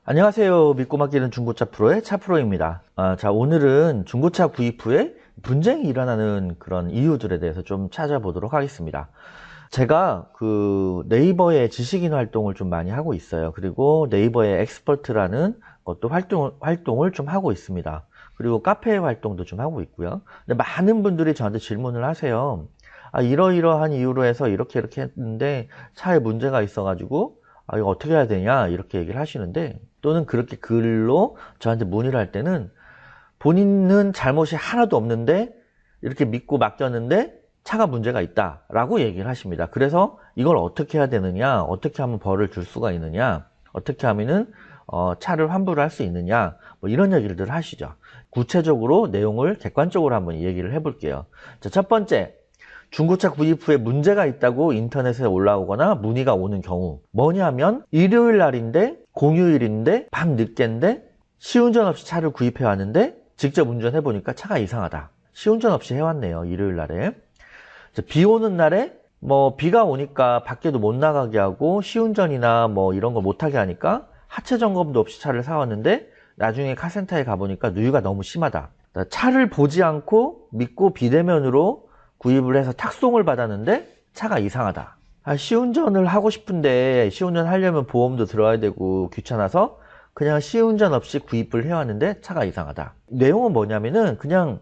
안녕하세요. 믿고 맡기는 중고차 프로의 차프로입니다. 자, 오늘은 중고차 구입 후에 분쟁이 일어나는 그런 이유들에 대해서 좀 찾아보도록 하겠습니다. 제가 그 네이버의 지식인 활동을 좀 많이 하고 있어요. 그리고 네이버의 엑스퍼트라는 것도 활동을 좀 하고 있습니다. 그리고 카페 활동도 좀 하고 있고요. 근데 많은 분들이 저한테 질문을 하세요. 이러이러한 이유로 해서 이렇게 했는데 차에 문제가 있어가지고 이거 어떻게 해야 되냐 이렇게 얘기를 하시는데, 또는 그렇게 글로 저한테 문의를 할 때는 본인은 잘못이 하나도 없는데 이렇게 믿고 맡겼는데 차가 문제가 있다 라고 얘기를 하십니다. 그래서 이걸 어떻게 해야 되느냐, 어떻게 하면 벌을 줄 수가 있느냐, 어떻게 하면은 차를 환불을 할 수 있느냐, 뭐 이런 얘기를 하시죠. 구체적으로 내용을 객관적으로 한번 얘기를 해볼게요. 자, 첫 번째, 중고차 구입 후에 문제가 있다고 인터넷에 올라오거나 문의가 오는 경우, 뭐냐면 일요일 날인데 공휴일인데 밤 늦게인데 시운전 없이 차를 구입해 왔는데 직접 운전해 보니까 차가 이상하다. 시운전 없이 해왔네요, 일요일 날에. 비 오는 날에 뭐 비가 오니까 밖에도 못 나가게 하고 시운전이나 뭐 이런 거 못하게 하니까 하체 점검도 없이 차를 사왔는데 나중에 카센터에 가보니까 누유가 너무 심하다. 차를 보지 않고 믿고 비대면으로 구입을 해서 탁송을 받았는데 차가 이상하다. 시운전을 하고 싶은데 시운전 하려면 보험도 들어야 되고 귀찮아서 그냥 시운전 없이 구입을 해왔는데 차가 이상하다. 내용은 뭐냐면은 그냥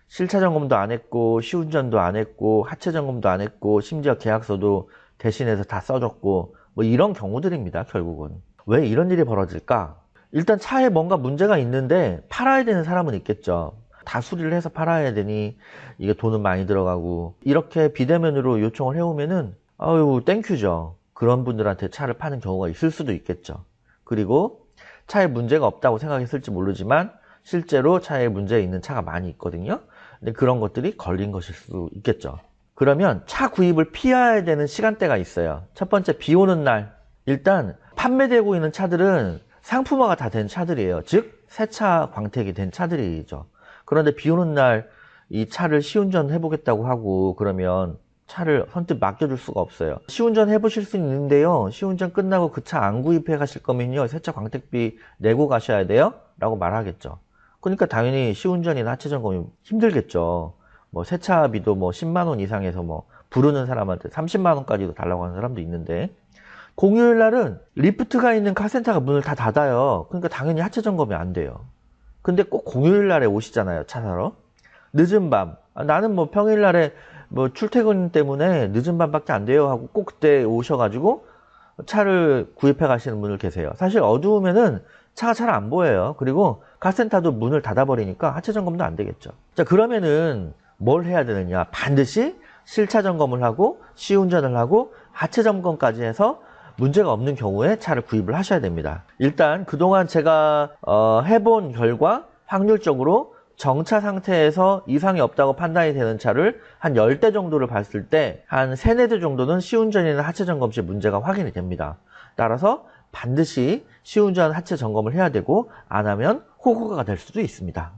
실차 점검도 안 했고 시운전도 안 했고 하체 점검도 안 했고 심지어 계약서도 대신해서 다 써줬고 뭐 이런 경우들입니다. 결국은 왜 이런 일이 벌어질까? 일단 차에 뭔가 문제가 있는데 팔아야 되는 사람은 있겠죠. 다 수리를 해서 팔아야 되니 이게 돈은 많이 들어가고, 이렇게 비대면으로 요청을 해오면은 아유 땡큐죠. 그런 분들한테 차를 파는 경우가 있을 수도 있겠죠. 그리고 차에 문제가 없다고 생각했을지 모르지만 실제로 차에 문제가 있는 차가 많이 있거든요. 근데 그런 것들이 걸린 것일 수 있겠죠. 그러면 차 구입을 피해야 되는 시간대가 있어요. 첫 번째, 비 오는 날. 일단 판매되고 있는 차들은 상품화가 다 된 차들이에요. 즉 새차 광택이 된 차들이죠. 그런데 비 오는 날 이 차를 시운전 해보겠다고 하고 그러면 차를 선뜻 맡겨줄 수가 없어요. 시운전 해보실 수 있는데요, 시운전 끝나고 그 차 안 구입해 가실 거면요 세차 광택비 내고 가셔야 돼요 라고 말하겠죠. 그러니까 당연히 시운전이나 하체 점검이 힘들겠죠. 뭐 세차비도 뭐 10만원 이상에서 뭐 부르는 사람한테 30만원까지도 달라고 하는 사람도 있는데, 공휴일 날은 리프트가 있는 카센터가 문을 다 닫아요. 그러니까 당연히 하체 점검이 안 돼요. 근데 꼭 공휴일 날에 오시잖아요, 차 사러. 늦은 밤, 나는 뭐 평일 날에 뭐 출퇴근 때문에 늦은 밤밖에 안 돼요 하고 꼭 그때 오셔가지고 차를 구입해 가시는 분들 계세요. 사실 어두우면은 차가 잘 안 보여요. 그리고 카센터도 문을 닫아버리니까 하체 점검도 안 되겠죠. 자, 그러면은 뭘 해야 되느냐? 반드시 실차 점검을 하고 시운전을 하고 하체 점검까지 해서 문제가 없는 경우에 차를 구입을 하셔야 됩니다. 일단 그동안 제가 해본 결과 확률적으로 정차 상태에서 이상이 없다고 판단이 되는 차를 한 10대 정도를 봤을 때 한 3, 4대 정도는 시운전이나 하체 점검 시 문제가 확인이 됩니다. 따라서 반드시 시운전 하체 점검을 해야 되고 안 하면 호구가 될 수도 있습니다.